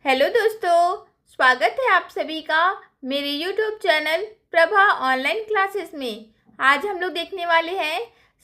Hello दोस्तों, स्वागत है आप सभी का मेरे YouTube channel Prabha online classes में। आज हम लोग देखने वाले हैं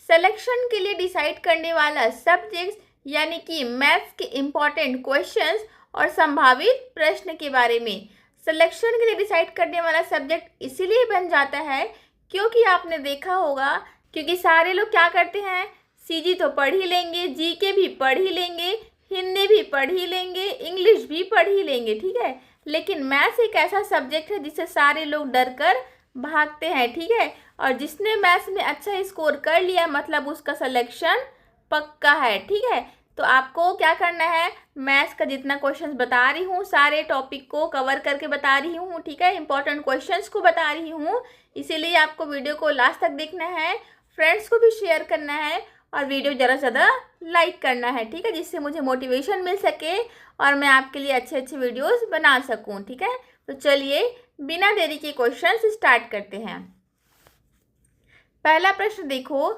सिलेक्शन के लिए डिसाइड करने वाला सब्जेक्ट्स यानी कि मैथ्स के इम्पॉर्टेंट क्वेश्चंस और संभावित प्रश्न के बारे में। सिलेक्शन के लिए डिसाइड करने वाला सब्जेक्ट इसीलिए बन जाता है क्योंकि आपने देखा होगा, क्योंकि सारे लोग क्या करते हैं, सीजी तो पढ़ ही लेंगे, जीके भी पढ़ ही लेंगे, हिंदी भी पढ़ ही लेंगे, इंग्लिश भी पढ़ ही लेंगे, ठीक है। लेकिन मैथ्स एक ऐसा सब्जेक्ट है जिससे सारे लोग डर कर भागते हैं, ठीक है। और जिसने मैथ्स में अच्छा स्कोर कर लिया मतलब उसका सिलेक्शन पक्का है, ठीक है। तो आपको क्या करना है, मैथ्स का जितना क्वेश्चंस बता रही हूँ सारे टॉपिक को कवर करके बता रही हूँ, ठीक है। इंपॉर्टेंट क्वेश्चंस को बता रही हूँ, इसीलिए आपको वीडियो को लास्ट तक देखना है, फ्रेंड्स को भी शेयर करना है और वीडियो ज़्यादा से ज़्यादा लाइक करना है, ठीक है, जिससे मुझे मोटिवेशन मिल सके और मैं आपके लिए अच्छे अच्छे वीडियोस बना सकूं, ठीक है। तो चलिए बिना देरी के क्वेश्चंस स्टार्ट करते हैं। पहला प्रश्न देखो,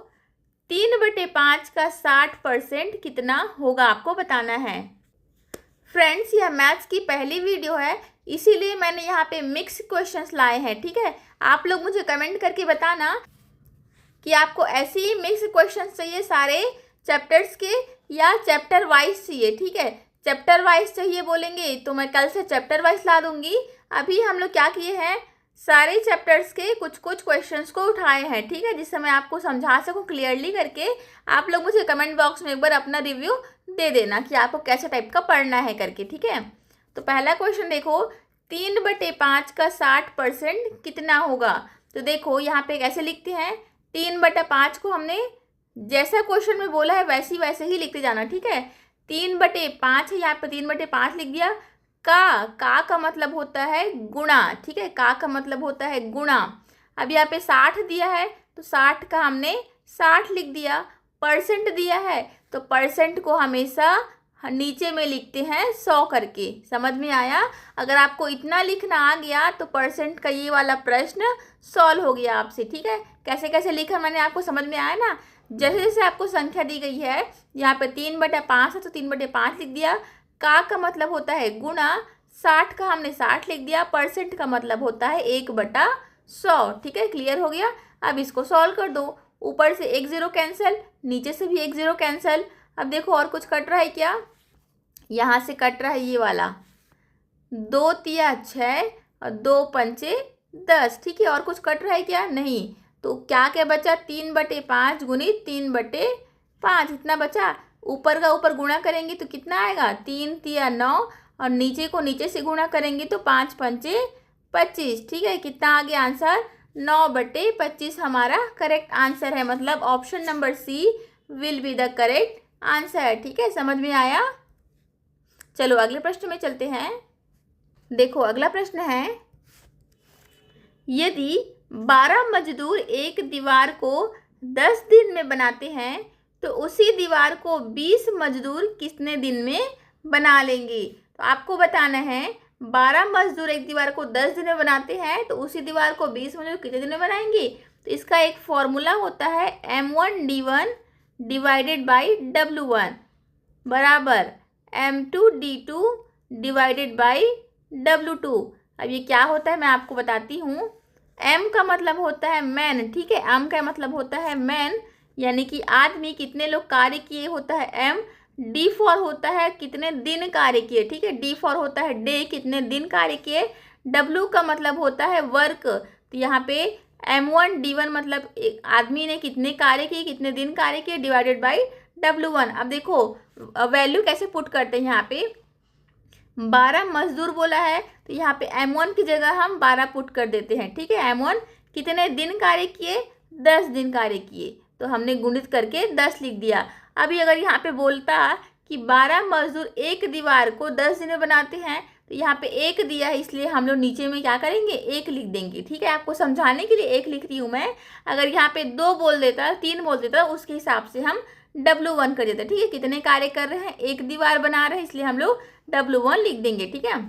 3/5 का 60% कितना होगा, आपको बताना है। फ्रेंड्स, यह मैथ्स की पहली वीडियो है, इसीलिए मैंने यहाँ पे मिक्स क्वेश्चंस लाए हैं, ठीक है। आप लोग मुझे कमेंट करके बताना कि आपको ऐसे ही मिक्स क्वेश्चन चाहिए सारे चैप्टर्स के या चैप्टर वाइज चाहिए, ठीक है। चैप्टर वाइज चाहिए बोलेंगे तो मैं कल से चैप्टर वाइज ला दूंगी। अभी हम लोग क्या किए हैं, सारे चैप्टर्स के कुछ कुछ क्वेश्चंस को उठाए हैं, ठीक है, जिससे मैं आपको समझा सकूं क्लियरली करके। आप लोग मुझे कमेंट बॉक्स में एक बार अपना रिव्यू दे देना कि आपको कैसे टाइप का पढ़ना है करके, ठीक है। तो पहला क्वेश्चन देखो, 3/5 का 60% कितना होगा। तो देखो यहाँ पे कैसे लिखते हैं, 3/5 को हमने जैसा क्वेश्चन में बोला है वैसे ही लिखते जाना, ठीक है। 3/5 है, यहाँ पे 3/5 लिख दिया। का मतलब होता है गुणा, ठीक है, का मतलब होता है गुणा। अब यहाँ पे 60 दिया है तो 60 का हमने 60 लिख दिया। परसेंट दिया है तो परसेंट को हमेशा नीचे में लिखते हैं 100 करके, समझ में आया। अगर आपको इतना लिखना आ गया तो परसेंट का ये वाला प्रश्न सॉल्व हो गया आपसे, ठीक है। कैसे कैसे लिखा मैंने आपको समझ में आया ना। जैसे जैसे आपको संख्या दी गई है, यहाँ पे 3/5 है तो 3/5 लिख दिया। का मतलब होता है गुणा, 60 का हमने 60 लिख दिया। परसेंट का मतलब होता है 1/100, ठीक है, क्लियर हो गया। अब इसको सॉल्व कर दो, ऊपर से एक जीरो कैंसिल, नीचे से भी एक जीरो कैंसिल। अब देखो और कुछ कट रहा है क्या, यहाँ से कट रहा है ये वाला 2 तिया 6 और 2 पंचे 10, ठीक है। और कुछ कट रहा है क्या, नहीं। तो क्या क्या बचा, 3/5 गुणित 3/5, इतना बचा। ऊपर का ऊपर गुणा करेंगे तो कितना आएगा, 3 तिया 9 और नीचे को नीचे से गुणा करेंगे तो 5 पंचे 25, ठीक है। कितना आ गया आंसर, 9/25 हमारा करेक्ट आंसर है। मतलब option number C will be the correct answer, ठीक है, समझ में आया। चलो अगले प्रश्न में चलते हैं। देखो अगला प्रश्न है, यदि 12 मजदूर एक दीवार को 10 दिन में बनाते हैं तो उसी दीवार को 20 मजदूर कितने दिन में बना लेंगे। तो आपको बताना है, 12 मजदूर एक दीवार को 10 दिन में बनाते हैं तो उसी दीवार को 20 मजदूर कितने दिन में बनाएंगे। तो इसका एक फॉर्मूला होता है M1D1 डिवाइडेड बाई W1 बराबर M2D2 डिवाइडेड बाई W2। अब ये क्या होता है मैं आपको बताती हूँ। M का मतलब होता है मैन, ठीक है, M का मतलब होता है मैन यानी कि आदमी, कितने लोग कार्य किए होता है M। D फॉर होता है कितने दिन कार्य किए, ठीक है, D फॉर होता है डे, कितने दिन कार्य किए। W का मतलब होता है वर्क, तो यहाँ पे M1D1 मतलब एक आदमी ने कितने कार्य किए, कितने दिन कार्य किए, डिवाइडेड बाई W1। अब देखो वैल्यू कैसे पुट करते हैं, यहाँ पे 12 मजदूर बोला है तो यहाँ पे M1 की जगह हम 12 पुट कर देते हैं, ठीक है। M1 कितने दिन कार्य किए, 10 दिन कार्य किए, तो हमने गुणित करके 10 लिख दिया। अभी अगर यहाँ पे बोलता कि 12 मजदूर एक दीवार को 10 दिन में बनाते हैं तो यहाँ पे एक दिया है, इसलिए हम लोग नीचे में क्या करेंगे, एक लिख देंगे, ठीक है। आपको समझाने के लिए एक लिख रही हूँ मैं। अगर यहाँ पे 2 बोल देता, 3 बोल देता, उसके हिसाब से हम W1 कर देते, ठीक है। कितने कार्य कर रहे हैं, एक दीवार बना रहे हैं, इसलिए हम लोग W1 लिख देंगे, ठीक है।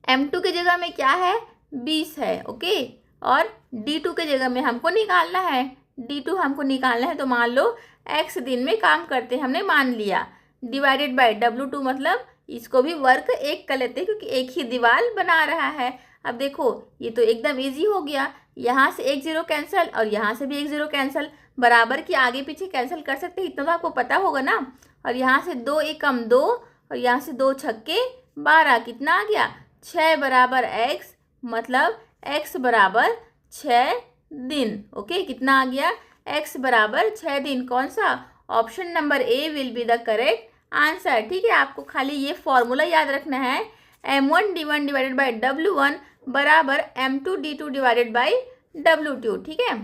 M2 की जगह में क्या है, 20 है, ओके। और D2 के जगह में हमको निकालना है, D2 हमको निकालना है। तो मान लो x दिन में काम करते हैं, हमने मान लिया, डिवाइडेड बाय W2 मतलब इसको भी वर्क एक कर लेते हैं क्योंकि एक ही दीवार बना रहा है। अब देखो ये तो एकदम इजी हो गया, यहाँ से एक जीरो कैंसिल और यहाँ से भी एक जीरो कैंसिल, बराबर की आगे पीछे कैंसिल कर सकते हैं, इतना तो आपको पता होगा ना। और यहाँ से 2 एकम 2 और यहाँ से 2 छक्के 12, कितना आ गया 6 बराबर x, मतलब x बराबर 6 दिन। ओके, कितना आ गया x बराबर 6 दिन। कौन सा? Option number A will be the correct answer. ठीक है, आपको खाली ये फॉर्मूला याद रखना है, m1d1 डिवाइडेड बाई w1 बराबर m2d2 डिवाइडेड बाई w2। ठीक है,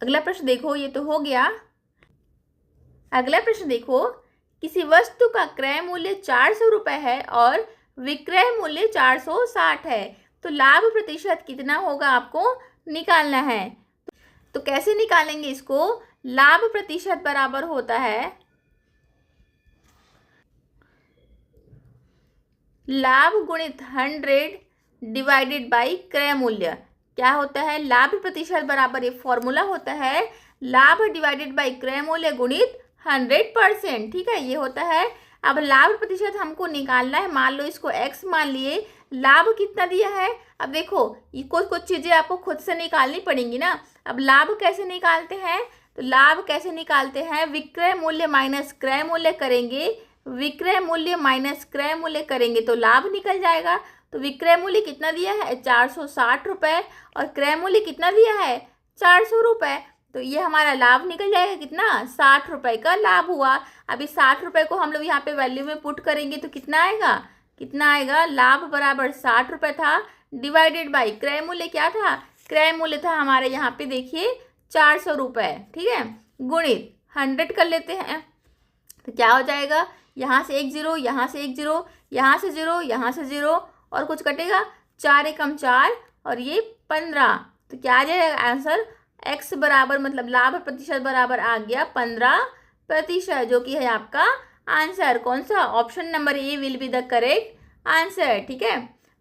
अगला प्रश्न देखो, ये तो हो गया। अगला प्रश्न देखो, किसी वस्तु का क्रय मूल्य 400 रुपये है और विक्रय मूल्य 460 है, तो लाभ प्रतिशत कितना होगा आपको निकालना है। तो कैसे निकालेंगे इसको? लाभ प्रतिशत बराबर होता है लाभ गुणित 100 डिवाइडेड बाई क्रय मूल्य। क्या होता है? लाभ प्रतिशत बराबर, ये फॉर्मूला होता है लाभ डिवाइडेड बाई क्रय मूल्य गुणित 100%। ठीक है, ये होता है। अब लाभ प्रतिशत हमको निकालना है, मान लो इसको x मान लिए, लाभ कितना दिया है। अब देखो ये कुछ चीज़ें आपको खुद से निकालनी पड़ेंगी ना। अब लाभ कैसे निकालते हैं? तो लाभ कैसे निकालते हैं? विक्रय मूल्य माइनस क्रय मूल्य करेंगे, विक्रय मूल्य माइनस क्रय मूल्य करेंगे तो लाभ निकल जाएगा। तो विक्रय मूल्य कितना दिया है? 460 रुपये और क्रय मूल्य कितना दिया है? 400 रुपये। तो ये हमारा लाभ निकल जाएगा कितना? 60 रुपये का लाभ हुआ। अभी 60 रुपये को हम लोग यहाँ पे वैल्यू में पुट करेंगे तो कितना आएगा? कितना आएगा? लाभ बराबर 60 रुपये था डिवाइडेड बाई क्रय मूल्य क्या था? क्रय मूल्य था हमारे यहाँ पे देखिए 400 रुपये। ठीक है, गुणित 100 कर लेते हैं तो क्या हो जाएगा? यहाँ से एक जीरो, यहाँ से एक जीरो, यहाँ से जीरो, यहाँ से जीरो और कुछ कटेगा, 4 एकम 4 और ये 15। तो क्या आ जाएगा आंसर? x बराबर मतलब लाभ प्रतिशत बराबर आ गया 15%, जो कि है आपका आंसर। कौन सा? Option number A will be the correct answer. ठीक है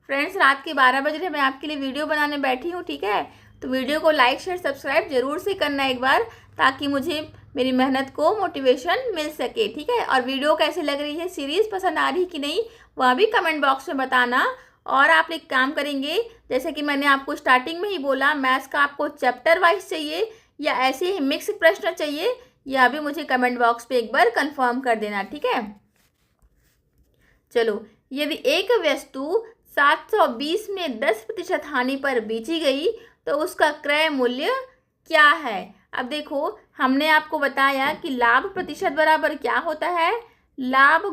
फ्रेंड्स, रात के 12 बजे मैं आपके लिए वीडियो बनाने बैठी हूँ। ठीक है, तो वीडियो को लाइक शेयर सब्सक्राइब जरूर से करना एक बार, ताकि मुझे मेरी मेहनत को मोटिवेशन मिल सके। ठीक है, और वीडियो कैसे लग रही है, सीरीज़ पसंद आ रही कि नहीं, वह भी कमेंट बॉक्स में बताना। और आप एक काम करेंगे, जैसे कि मैंने आपको स्टार्टिंग में ही बोला, मैथ्स का आपको चैप्टर वाइज चाहिए या ऐसे ही मिक्स प्रश्न चाहिए, यह भी मुझे कमेंट बॉक्स पे एक बार कंफर्म कर देना। ठीक है, चलो, यदि एक वस्तु 720 में 10% हानि पर बेची गई तो उसका क्रय मूल्य क्या है। अब देखो हमने आपको बताया कि लाभ प्रतिशत बराबर क्या होता है? लाभ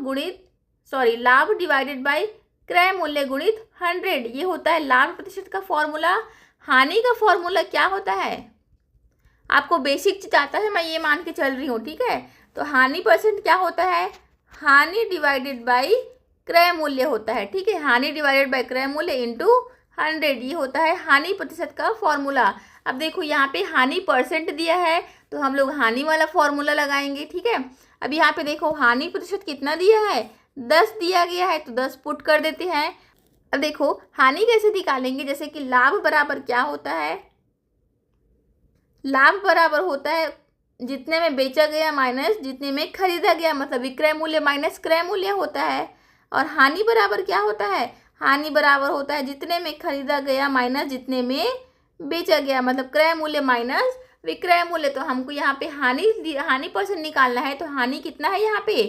डिवाइडेड बाई क्रय मूल्य गुणित 100, ये होता है लाभ प्रतिशत का फॉर्मूला। हानि का फॉर्मूला क्या होता है? आपको बेसिक चीज आता है, मैं ये मान के चल रही हूँ। ठीक है, तो हानि परसेंट क्या होता है? हानि डिवाइडेड बाई क्रय मूल्य होता है। ठीक है, हानि डिवाइडेड बाई क्रय मूल्य इंटू 100, ये होता है हानि प्रतिशत का फॉर्मूला। अब देखो यहाँ पे हानि परसेंट दिया है तो हम लोग हानि वाला फॉर्मूला लगाएंगे। ठीक है, अब यहाँ पे देखो हानि प्रतिशत कितना दिया है? 10 दिया गया है तो 10 पुट कर देते हैं। अब देखो हानि कैसे निकालेंगे, जैसे कि लाभ बराबर क्या होता है? लाभ बराबर होता है जितने में बेचा गया माइनस जितने में खरीदा गया, मतलब विक्रय मूल्य माइनस क्रय मूल्य होता है। और हानि बराबर क्या होता है? हानि बराबर होता है जितने में खरीदा गया माइनस जितने में बेचा गया, मतलब क्रय मूल्य माइनस विक्रय मूल्य। तो हमको यहाँ पे हानि परसेंट निकालना है, तो हानि कितना है यहाँ पे?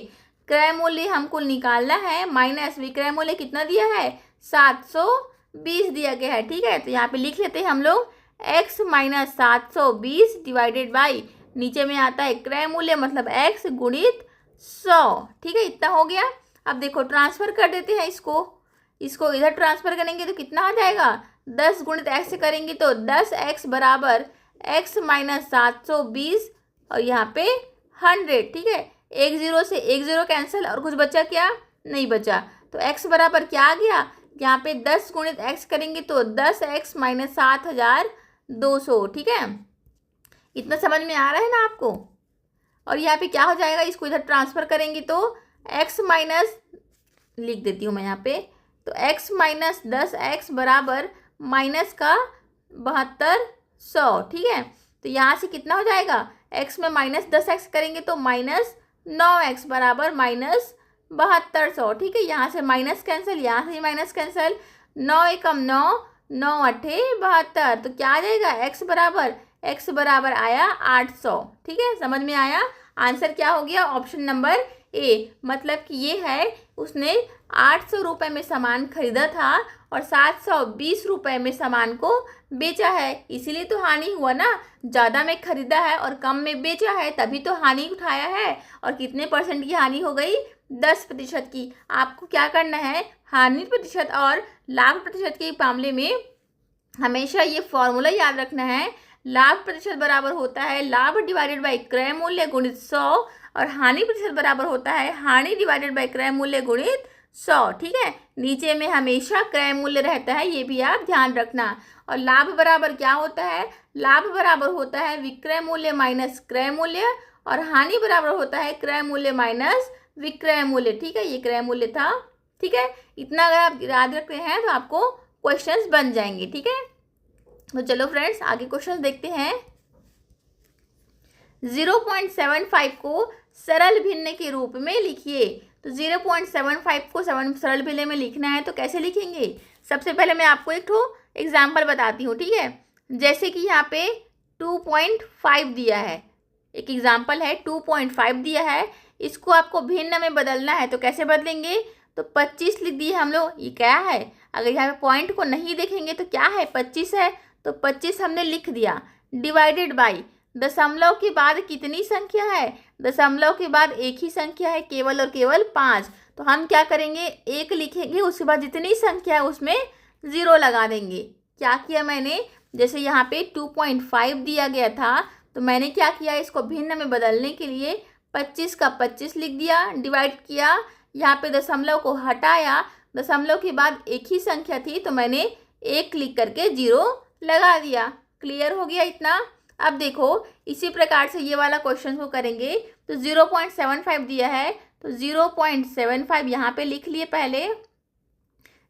क्रय मूल्य हमको निकालना है माइनस विक्रय मूल्य कितना दिया है? 720 दिया गया है। ठीक है, तो यहाँ पे लिख लेते हैं हम लोग x माइनस 720 डिवाइडेड बाई, नीचे में आता है क्रय मूल्य मतलब x गुणित 100। ठीक है, इतना हो गया। अब देखो ट्रांसफर कर देते हैं इसको इधर ट्रांसफर करेंगे तो कितना आ जाएगा? 10 गुणित x से करेंगे तो 10x बराबर x माइनस 720 और यहाँ पे 100। ठीक है, एक जीरो से एक जीरो कैंसिल और कुछ बचा क्या? नहीं बचा। तो x बराबर क्या आ गया? यहाँ पे 10 गुणित x करेंगे तो 10x माइनस 7200। ठीक है, इतना समझ में आ रहा है ना आपको? और यहाँ पे क्या हो जाएगा? इसको इधर ट्रांसफर करेंगे तो x माइनस, लिख देती हूँ मैं यहाँ पे, तो x माइनस 10x बराबर माइनस का 7200। ठीक है, तो यहाँ से कितना हो जाएगा? x में माइनस 10x करेंगे तो माइनस 9x बराबर माइनस 7200। ठीक है, यहाँ से माइनस कैंसिल, यहाँ से माइनस कैंसिल, 9 एकम 9, 9 अट्ठे 72। तो क्या आ जाएगा, x बराबर आया 800। ठीक है, समझ में आया। आंसर क्या हो गया, ऑप्शन नंबर ए। मतलब कि ये है, उसने 800 रुपये में सामान खरीदा था और 720 रुपये में सामान को बेचा है, इसीलिए तो हानि हुआ ना। ज़्यादा में खरीदा है और कम में बेचा है, तभी तो हानि उठाया है। और कितने परसेंट की हानि हो गई, 10% की। आपको क्या करना है, हानि प्रतिशत और लाभ प्रतिशत के मामले में हमेशा ये फॉर्मूला याद रखना है। लाभ प्रतिशत बराबर होता है लाभ डिवाइडेड बाई क्रय मूल्य गुणित 100 और हानि प्रतिशत बराबर होता है हानि डिवाइडेड बाई क्रय मूल्य गुणित 100। ठीक है, नीचे में हमेशा क्रय मूल्य रहता है, ये भी आप ध्यान रखना। और लाभ बराबर क्या होता है, लाभ बराबर होता है विक्रय मूल्य माइनस क्रय मूल्य और हानि बराबर होता है क्रय मूल्य माइनस विक्रय मूल्य। ठीक है, ये क्रय मूल्य था। ठीक है, इतना अगर आप याद रखते हैं तो आपको क्वेश्चंस बन जाएंगे। ठीक है, तो चलो फ्रेंड्स आगे क्वेश्चंस देखते हैं। 0.75 को सरल भिन्न के रूप में लिखिए। तो 0.75 को सरल भिन्न में लिखना है तो कैसे लिखेंगे। सबसे पहले मैं आपको एक एग्जाम्पल बताती हूँ। ठीक है, जैसे कि यहाँ पे 2.5 दिया है, एक एग्जाम्पल है 2.5 दिया है, इसको आपको भिन्न में बदलना है तो कैसे बदलेंगे। तो 25 लिख दिए हम लोग, ये क्या है, अगर यहाँ पे पॉइंट को नहीं देखेंगे तो क्या है, 25 है, तो 25 हमने लिख दिया। डिवाइडेड बाई दशमलव के बाद कितनी संख्या है, दशमलव के बाद एक ही संख्या है, केवल और केवल 5। तो हम क्या करेंगे, एक लिखेंगे, उसके बाद जितनी संख्या है उसमें 0 लगा देंगे। क्या किया मैंने, जैसे यहाँ पे 2.5 दिया गया था तो मैंने क्या किया, इसको भिन्न में बदलने के लिए 25 का 25 लिख दिया, डिवाइड किया, यहाँ पे दशमलव को हटाया, दशमलव के बाद एक ही संख्या थी तो मैंने 1 लिख करके 0 लगा दिया। क्लियर हो गया इतना। अब देखो इसी प्रकार से ये वाला क्वेश्चन को करेंगे। तो 0.75 दिया है तो 0.75 यहाँ पे लिख लिए पहले,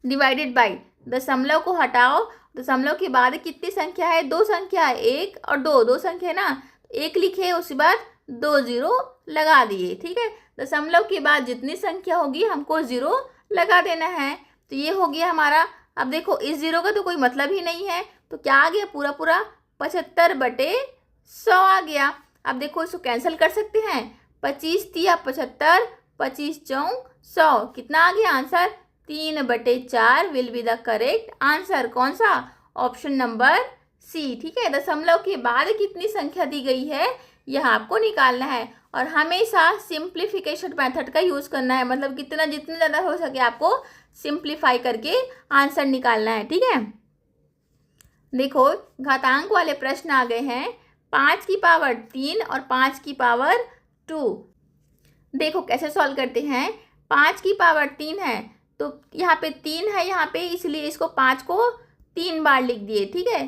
डिवाइडेड बाई दशमलव को हटाओ, दशमलव के बाद कितनी संख्या है, 2 संख्या है, 1 और 2, 2 संख्या है ना, 1 लिखे, उसके बाद 2 0 लगा दिए। ठीक है, दशमलव के बाद जितनी संख्या होगी हमको 0 लगा देना है। तो ये हो गया हमारा। अब देखो इस 0 का तो कोई मतलब ही नहीं है, तो क्या आ गया, पूरा पूरा 75/100 आ गया। अब देखो इसको कैंसिल कर सकते हैं, 25 तिया 75, 25 चौक 100, कितना आ गया answer, 3/4 will be the correct answer. कौन सा, ऑप्शन नंबर सी। ठीक है, दशमलव के बाद कितनी संख्या दी गई है यह आपको निकालना है और हमेशा सिंप्लीफिकेशन मेथड का यूज़ करना है, मतलब कितना जितना ज़्यादा हो सके आपको सिंप्लीफाई करके आंसर निकालना है। ठीक है, देखो घातांक वाले प्रश्न आ गए हैं, 5 की पावर 3 और 5 की पावर 2। देखो कैसे सॉल्व करते हैं। 5 की पावर 3 है तो यहाँ पे 3 है यहाँ पे, इसलिए इसको 5 को 3 बार लिख दिए। ठीक है,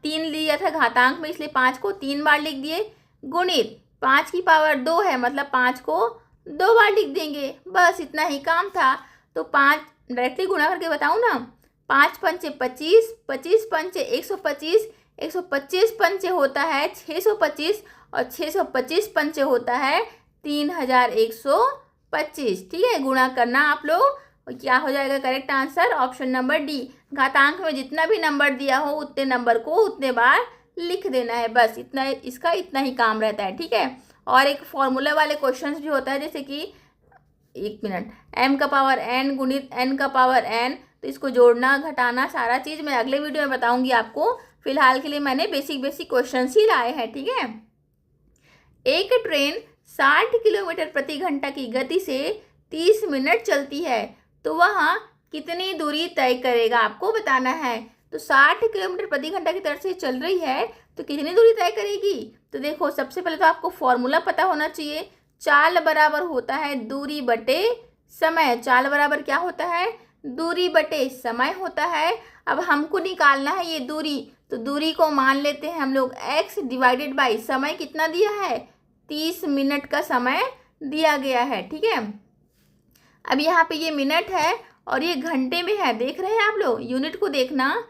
3 लिया था घातांक में, इसलिए 5 को 3 बार लिख दिए, गुणित 5 की पावर 2 है मतलब 5 को 2 बार लिख देंगे, बस इतना ही काम था। तो 5 डायरेक्टली गुणा करके बताऊँ ना, 5 पंचे 25, 25 पंचे 125, 125 पंचे होता है 625 और 625 पंचे होता है 3125। ठीक है, गुणा करना आप लोग, क्या हो जाएगा correct answer, option number D. घातांक में जितना भी नंबर दिया हो उतने नंबर को उतने बार लिख देना है, बस इतना, इसका इतना ही काम रहता है। ठीक है, और एक फॉर्मूला वाले क्वेश्चंस भी होता है, जैसे कि 1 मिनट, m का पावर n गुणित n का पावर n, तो इसको जोड़ना घटाना सारा चीज़ मैं अगले वीडियो में बताऊंगी आपको। फिलहाल के लिए मैंने बेसिक क्वेश्चंस ही लाए हैं। ठीक है, एक ट्रेन 60 किलोमीटर प्रति घंटा की गति से 30 मिनट चलती है तो वह कितनी दूरी तय करेगा, आपको बताना है। तो 60 किलोमीटर प्रति घंटा की तरफ से चल रही है तो कितनी दूरी तय करेगी। तो देखो सबसे पहले तो आपको फॉर्मूला पता होना चाहिए, चाल बराबर होता है दूरी बटे समय। चाल बराबर क्या होता है, दूरी बटे समय होता है। अब हमको निकालना है ये दूरी, तो दूरी को मान लेते हैं हम लोग x डिवाइडेड बाई समय कितना दिया है, 30 मिनट का समय दिया गया है। ठीक है, अब यहाँ पे ये मिनट है और ये घंटे में है, देख रहे हैं आप लोग, यूनिट को देखना,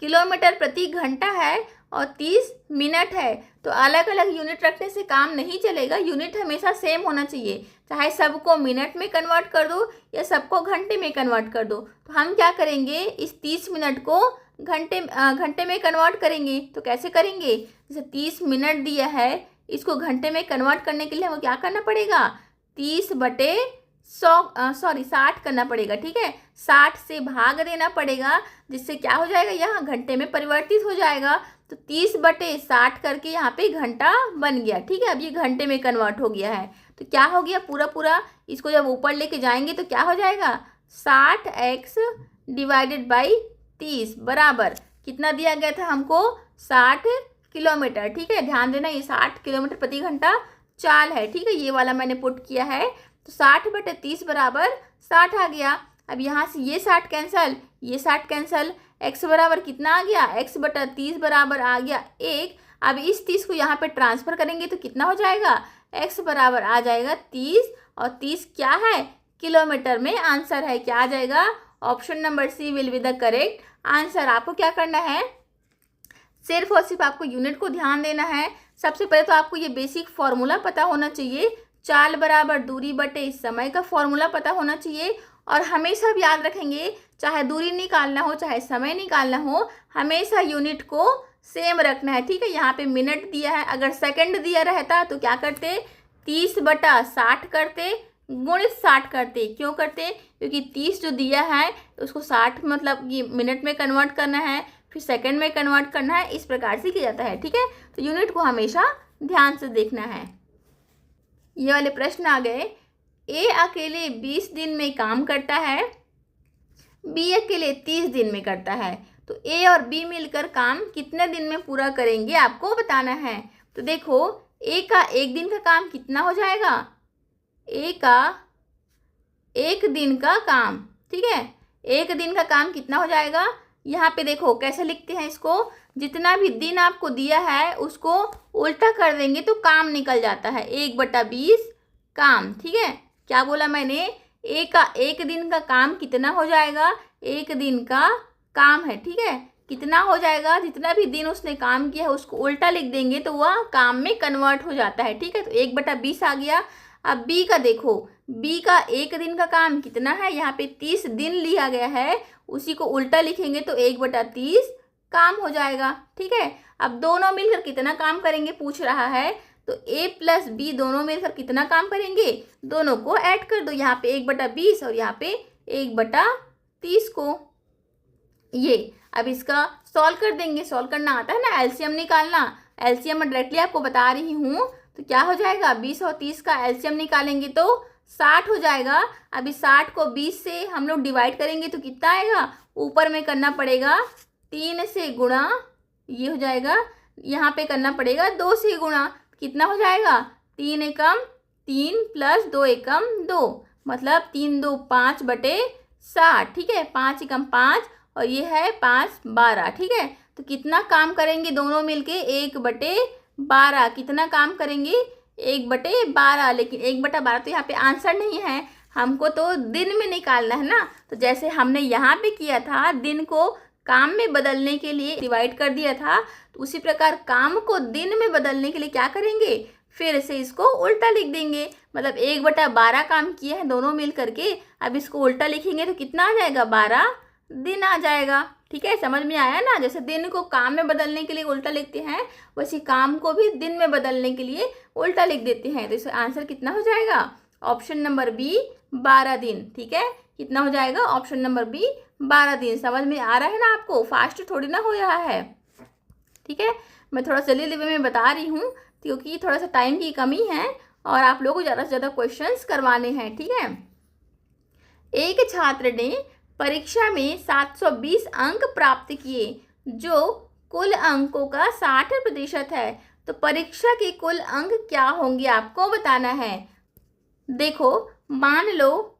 किलोमीटर प्रति घंटा है और 30 मिनट है। तो अलग अलग यूनिट रखने से काम नहीं चलेगा, यूनिट हमेशा सेम होना चाहिए। चाहे सबको मिनट में कन्वर्ट कर दो या सबको घंटे में कन्वर्ट कर दो। तो हम क्या करेंगे, इस 30 मिनट को घंटे में कन्वर्ट करेंगे। तो कैसे करेंगे, जैसे 30 मिनट दिया है, इसको घंटे में कन्वर्ट करने के लिए हमें क्या करना पड़ेगा, 60 करना पड़ेगा। ठीक है, 60 से भाग देना पड़ेगा, जिससे क्या हो जाएगा, यहाँ घंटे में परिवर्तित हो जाएगा। तो 30/60 करके यहाँ पे घंटा बन गया। ठीक है, अब ये घंटे में कन्वर्ट हो गया है। तो क्या हो गया, पूरा इसको जब ऊपर लेके जाएंगे तो क्या हो जाएगा, 60x / 30 बराबर कितना दिया गया था हमको, 60 किलोमीटर। ठीक है, ध्यान देना, ये 60 किलोमीटर प्रति घंटा चाल है। ठीक है, ये वाला मैंने पुट किया है। तो 60/30 बराबर 60 आ गया। अब यहाँ से ये 60 कैंसल, ये 60 कैंसल, x बराबर कितना आ गया, x/30 बराबर आ गया 1। अब इस 30 को यहाँ पे ट्रांसफर करेंगे तो कितना हो जाएगा, x बराबर आ जाएगा 30, और 30 क्या है, किलोमीटर में आंसर है। क्या आ जाएगा, option number C will be the correct answer. आपको क्या करना है, सिर्फ और सिर्फ आपको यूनिट को ध्यान देना है। सबसे पहले तो आपको ये बेसिक फॉर्मूला पता होना चाहिए, चाल बराबर दूरी बटे समय का फॉर्मूला पता होना चाहिए। और हमेशा भी याद रखेंगे, चाहे दूरी निकालना हो चाहे समय निकालना हो, हमेशा यूनिट को सेम रखना है। ठीक है, यहाँ पे मिनट दिया है, अगर सेकंड दिया रहता तो क्या करते, 30/60 करते, गुणित 60 करते। क्यों करते, क्योंकि 30 जो दिया है उसको 60 मतलब ये मिनट में कन्वर्ट करना है, फिर सेकंड में कन्वर्ट करना है, इस प्रकार से किया जाता है। ठीक है, तो यूनिट को हमेशा ध्यान से देखना है। ये वाले प्रश्न आ गए, ए अकेले 20 दिन में काम करता है, बी अकेले 30 दिन में करता है। तो ए और बी मिलकर काम कितने दिन में पूरा करेंगे, आपको बताना है। तो देखो, ए का एक दिन का काम कितना हो जाएगा, ए का एक दिन का काम। ठीक है, एक दिन का काम कितना हो जाएगा, यहाँ पे देखो कैसे लिखते हैं इसको, जितना भी दिन आपको दिया है उसको उल्टा कर देंगे तो काम निकल जाता है, 1/20 काम। ठीक है, क्या बोला मैंने, ए का एक दिन का काम कितना हो जाएगा, एक दिन का काम है। ठीक है, कितना हो जाएगा, जितना भी दिन उसने काम किया है उसको उल्टा लिख देंगे तो वह काम में कन्वर्ट हो जाता है। ठीक है, तो 1/20 आ गया। अब बी का देखो, बी का एक दिन का काम कितना है, यहाँ पे 30 दिन लिया गया है, उसी को उल्टा लिखेंगे तो 1/30 काम हो जाएगा। ठीक है, अब दोनों मिलकर कितना काम करेंगे पूछ रहा है, तो a प्लस बी दोनों मिलकर कितना काम करेंगे, दोनों को ऐड कर दो, यहाँ पे 1/20 और यहाँ पे 1/30 को। ये अब इसका सॉल्व कर देंगे, सॉल्व करना आता है ना, एलसीएम निकालना, एलसीएम में डायरेक्टली आपको बता रही हूँ। तो क्या हो जाएगा, 20 और 30 का एलसीएम निकालेंगे तो 60 हो जाएगा। अब इस 60 को 20 से हम लोग डिवाइड करेंगे तो कितना आएगा, ऊपर में करना पड़ेगा 3 से गुणा, ये हो जाएगा, यहाँ पे करना पड़ेगा 2 से गुणा, कितना हो जाएगा, 3 एकम 3 प्लस 2 एकम 2, मतलब 3 2 5/60। ठीक है, 5 एकम 5 और ये है 5 12। ठीक है, तो कितना काम करेंगे दोनों मिलके, 1/12। कितना काम करेंगे, 1/12। लेकिन 1/12 तो यहाँ पे आंसर नहीं है, हमको तो दिन में निकालना है ना। तो जैसे हमने यहाँ पे किया था, दिन को काम में बदलने के लिए डिवाइड कर दिया था, तो उसी प्रकार काम को दिन में बदलने के लिए क्या करेंगे, फिर से इसको उल्टा लिख देंगे। मतलब 1/12 काम किए हैं दोनों मिल करके, अब इसको उल्टा लिखेंगे तो कितना आ जाएगा, 12 दिन आ जाएगा। ठीक है, समझ में आया ना, जैसे दिन को काम में बदलने के लिए उल्टा लिखते हैं, वैसे काम को भी दिन में बदलने के लिए उल्टा लिख देते हैं। तो इसका आंसर कितना हो जाएगा, ऑप्शन नंबर बी 12 दिन। ठीक है, कितना हो जाएगा, ऑप्शन नंबर बी 12 दिन। समझ में आ रहा है ना आपको, फास्ट थोड़ी ना हो रहा है। ठीक है, मैं थोड़ा जल्दी जल्दी में बता रही हूँ क्योंकि थोड़ा सा टाइम की कमी है और आप लोगों को ज़्यादा से ज़्यादा क्वेश्चंस करवाने हैं। ठीक है, एक छात्र ने परीक्षा में 720 अंक प्राप्त किए, जो कुल अंकों का 60% है। तो परीक्षा के कुल अंक क्या होंगे, आपको बताना है। देखो, मान लो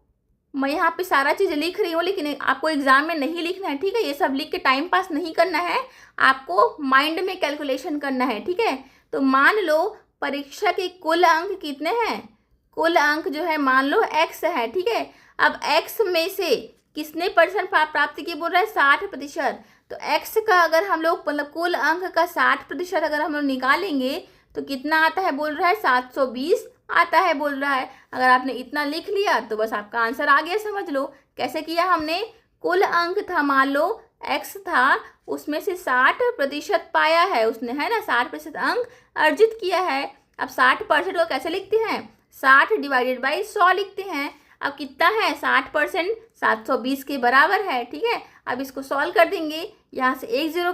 मैं यहाँ पे सारा चीज़ लिख रही हूँ, लेकिन आपको एग्जाम में नहीं लिखना है। ठीक है, ये सब लिख के टाइम पास नहीं करना है, आपको माइंड में कैलकुलेशन करना है। ठीक है, तो मान लो परीक्षा के कुल अंक कितने हैं, कुल अंक जो है मान लो x है। ठीक है, अब x में से किसने परसेंट प्राप्त किए बोल रहा है 60%। तो x का अगर हम लोग मतलब कुल अंक का 60% अगर हम लोग निकालेंगे तो कितना आता है बोल रहा है 720 आता है बोल रहा है। अगर आपने इतना लिख लिया तो बस आपका आंसर आ गया, समझ लो। कैसे किया हमने, कुल अंक था, मान लो x था, उसमें से 60% पाया है उसने, है ना, 60% अंक अर्जित किया है। अब 60% को कैसे लिखते हैं, 60 डिवाइडेड बाई 100 लिखते हैं। अब कितना है 60% 720 के बराबर है, ठीक है। अब इसको सॉल्व कर देंगे, यहाँ से एक जीरो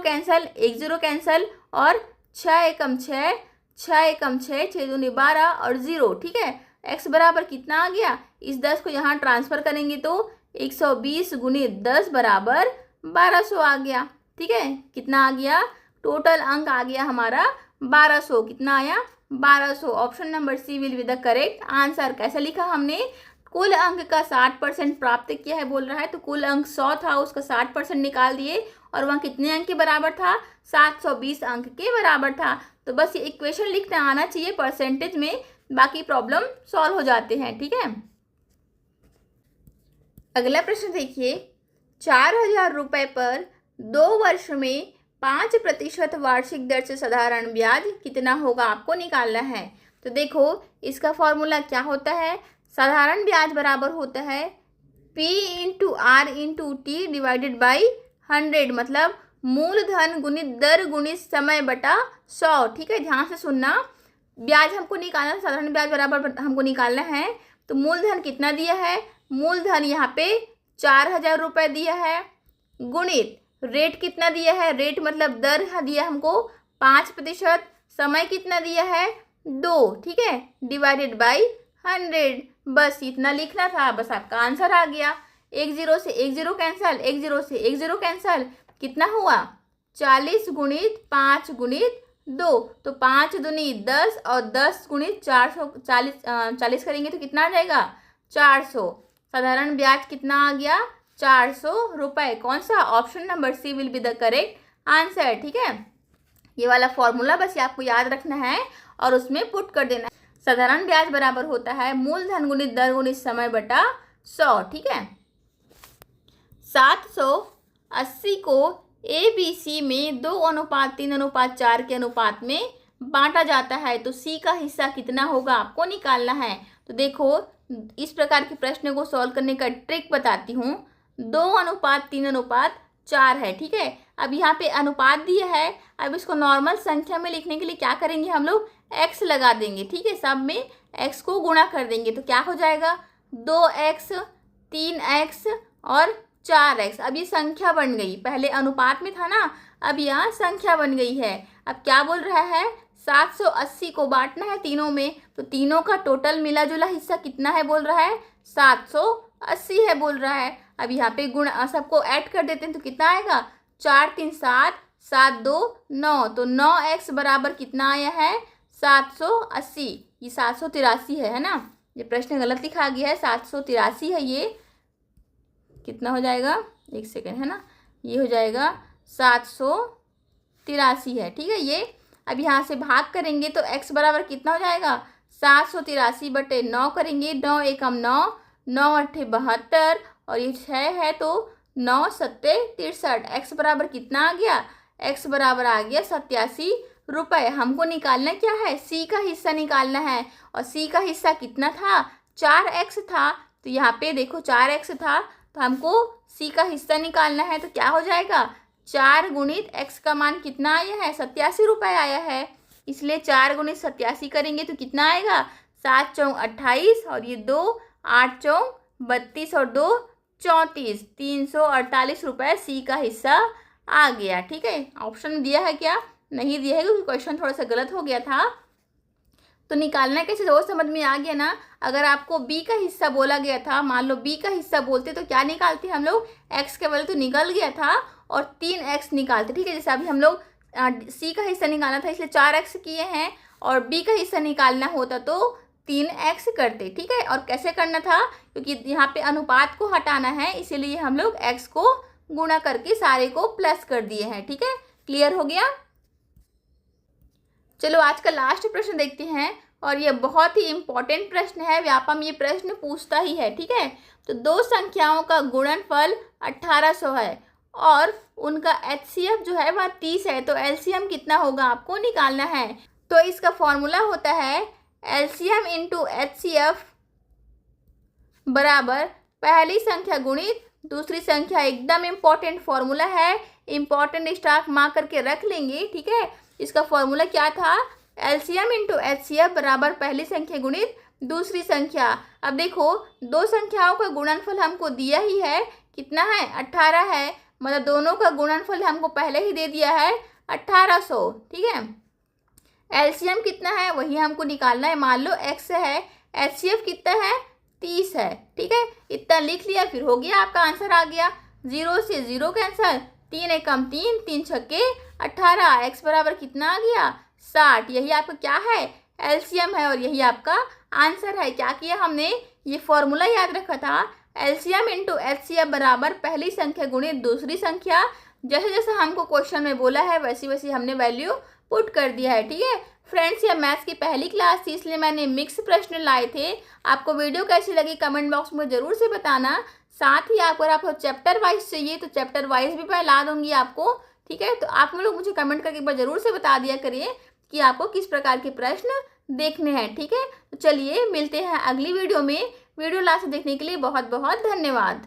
कैंसल और 6 एकम 6, 6 एकम 6, 6 दूनी 12 और 0, ठीक है। x बराबर कितना आ गया, इस 10 को यहाँ ट्रांसफर करेंगे तो 120 गुनी 10 बराबर 1200 आ गया, ठीक है। कितना आ गया, टोटल अंक आ गया हमारा 1200। कितना आया, 1200। Option number C will be the correct answer. कैसे लिखा हमने, कुल अंक का 60% प्राप्त किया है बोल रहा है, तो कुल अंक 100 था, उसका 60% निकाल दिए और वहाँ कितने अंक के बराबर था, 720 अंक के बराबर था। तो बस ये इक्वेशन लिखना आना चाहिए परसेंटेज में, बाकी प्रॉब्लम सॉल्व हो जाते हैं, ठीक है। अगला प्रश्न देखिए, 4000 रुपये पर 2 वर्ष में 5% वार्षिक दर से साधारण ब्याज कितना होगा, आपको निकालना है। तो देखो इसका फॉर्मूला क्या होता है, साधारण ब्याज बराबर होता है P into R into T divided by 100, मतलब मूलधन गुणित दर गुणित समय बटा 100, ठीक है। ध्यान से सुनना, ब्याज हमको निकालना, साधारण ब्याज बराबर हमको निकालना है। तो मूलधन कितना दिया है, मूलधन यहाँ पे 4000 रुपये दिया है, गुणित रेट कितना दिया है, रेट मतलब दर दिया हमको 5%, समय कितना दिया है 2, ठीक है, डिवाइडेड बाई 100। बस इतना लिखना था, बस आपका आंसर आ गया। एक जीरो से एक जीरो कैंसल, एक जीरो से एक जीरो कैंसल, कितना हुआ 40 गुणित 5 गुणित 2, तो 5 दूनी 10 और 10 गुणित 40 करेंगे तो कितना आ जाएगा 400। साधारण ब्याज कितना आ गया 400 रुपये। कौन सा, option number C will be the correct answer, ठीक है। ये वाला फॉर्मूला बस ये आपको याद रखना है और उसमें पुट कर देना है। साधारण ब्याज बराबर होता है मूलधन गुणित दर गुणित समय बटा 100, ठीक है। 780 को ABC में 2:3:4 के अनुपात में बांटा जाता है, तो C का हिस्सा कितना होगा आपको निकालना है। तो देखो इस प्रकार के प्रश्न को सॉल्व करने का ट्रिक बताती हूँ। 2:3:4 है, ठीक है। अब यहाँ पे अनुपात दिया है, अब इसको नॉर्मल संख्या में लिखने के लिए क्या करेंगे हम लोग, x लगा देंगे, ठीक है। सब में x को गुणा कर देंगे तो क्या हो जाएगा 2x 3x और 4x। अब ये संख्या बन गई, पहले अनुपात में था ना, अब यहाँ संख्या बन गई है। अब क्या बोल रहा है 780 को बांटना है तीनों में, तो तीनों का टोटल मिला जुला हिस्सा कितना है बोल रहा है 780 है बोल रहा है। अब यहाँ पे गुण सबको ऐड कर देते हैं तो कितना आएगा 4 3 7, 7 2 9, तो 9x बराबर कितना आया है 780। ये 783 है ना, ये प्रश्न गलत लिखा गया है, 783 है। ये कितना हो जाएगा, एक सेकेंड, है ना, ये हो जाएगा 783 है, ठीक है। ये अब यहाँ से भाग करेंगे तो x बराबर कितना हो जाएगा 783 बटे 9 करेंगे, 9 एकम 9, 9 अट्ठे 72 और ये 6 है तो 9 सत्ते 63। x बराबर कितना आ गया, x बराबर आ गया 87 रुपये। हमको निकालना क्या है, c का हिस्सा निकालना है, और c का हिस्सा कितना था 4x था, तो यहाँ पे देखो 4x था, तो हमको c का हिस्सा निकालना है। तो क्या हो जाएगा 4 गुणित x का मान कितना आया है 87 रुपये आया है, इसलिए 4 गुणित 87 करेंगे तो कितना आएगा 7 चौक 28 और ये 2 8 चौक 32 और 2 34, 348 रुपये सी का हिस्सा आ गया, ठीक है। ऑप्शन दिया है क्या, नहीं दिया है क्योंकि क्वेश्चन थोड़ा सा गलत हो गया था। तो निकालना कैसे वो समझ में आ गया ना। अगर आपको बी का हिस्सा बोला गया था, मान लो बी का हिस्सा बोलते तो क्या निकालते हम लोग, एक्स के वैल्यू तो निकल गया था और 3x निकालते, ठीक है। जैसे अभी हम लोग सी का हिस्सा निकालना था इसलिए 4x किए हैं, और बी का हिस्सा निकालना होता तो 3x करते, ठीक है। और कैसे करना था, क्योंकि यहाँ पे अनुपात को हटाना है इसीलिए हम लोग x को गुणा करके सारे को प्लस कर दिए हैं, ठीक है। क्लियर हो गया। चलो आज का लास्ट प्रश्न देखते हैं। और ये बहुत ही इम्पोर्टेंट प्रश्न है, व्यापम ये प्रश्न पूछता ही है। ठीक है, तो दो संख्याओं का गुणनफल 1800 है और उनका HCF जो है वह 30 है, तो LCM कितना होगा आपको निकालना है। तो इसका फॉर्मूला होता है LCM इंटू HCF बराबर पहली संख्या गुणित दूसरी संख्या। एकदम इम्पॉर्टेंट फॉर्मूला है, इम्पॉर्टेंट स्टार मार्क करके रख लेंगे। ठीक है, इसका फॉर्मूला क्या था, LCM इंटू HCF बराबर पहली संख्या गुणित दूसरी संख्या। अब देखो दो संख्याओं का गुणनफल हमको दिया ही है, कितना है 18 है, मतलब दोनों का गुणनफल हमको पहले ही दे दिया है 1800। ठीक है, LCM कितना है वही हमको निकालना है। मान लो x है, HCF कितना है 30 है। ठीक है, इतना लिख लिया, फिर हो गया आपका आंसर आ गया। 0 से 0 कैंसल, 3 एकम 3, 3 छक्के 18, x बराबर कितना आ गया 60। यही आपका क्या है LCM है और यही आपका आंसर है। क्या किया हमने, ये फॉर्मूला याद रखा था, LCM इंटू HCF बराबर पहली संख्या गुणित दूसरी संख्या। जैसे जैसे हमको क्वेश्चन में बोला है वैसी वैसी हमने वैल्यू पुट कर दिया है। ठीक है फ्रेंड्स, यह मैथ्स की पहली क्लास थी इसलिए मैंने मिक्स प्रश्न लाए थे। आपको वीडियो कैसी लगी कमेंट बॉक्स में ज़रूर से बताना। साथ ही अगर आपको चैप्टर वाइज चाहिए तो चैप्टर वाइज भी मैं ला दूंगी आपको। ठीक है, तो आप लोग मुझे कमेंट करके एक बार ज़रूर से बता दिया करिए कि आपको किस प्रकार के प्रश्न देखने हैं। ठीक है, तो चलिए मिलते हैं अगली वीडियो में। वीडियो लास्ट देखने के लिए बहुत बहुत धन्यवाद।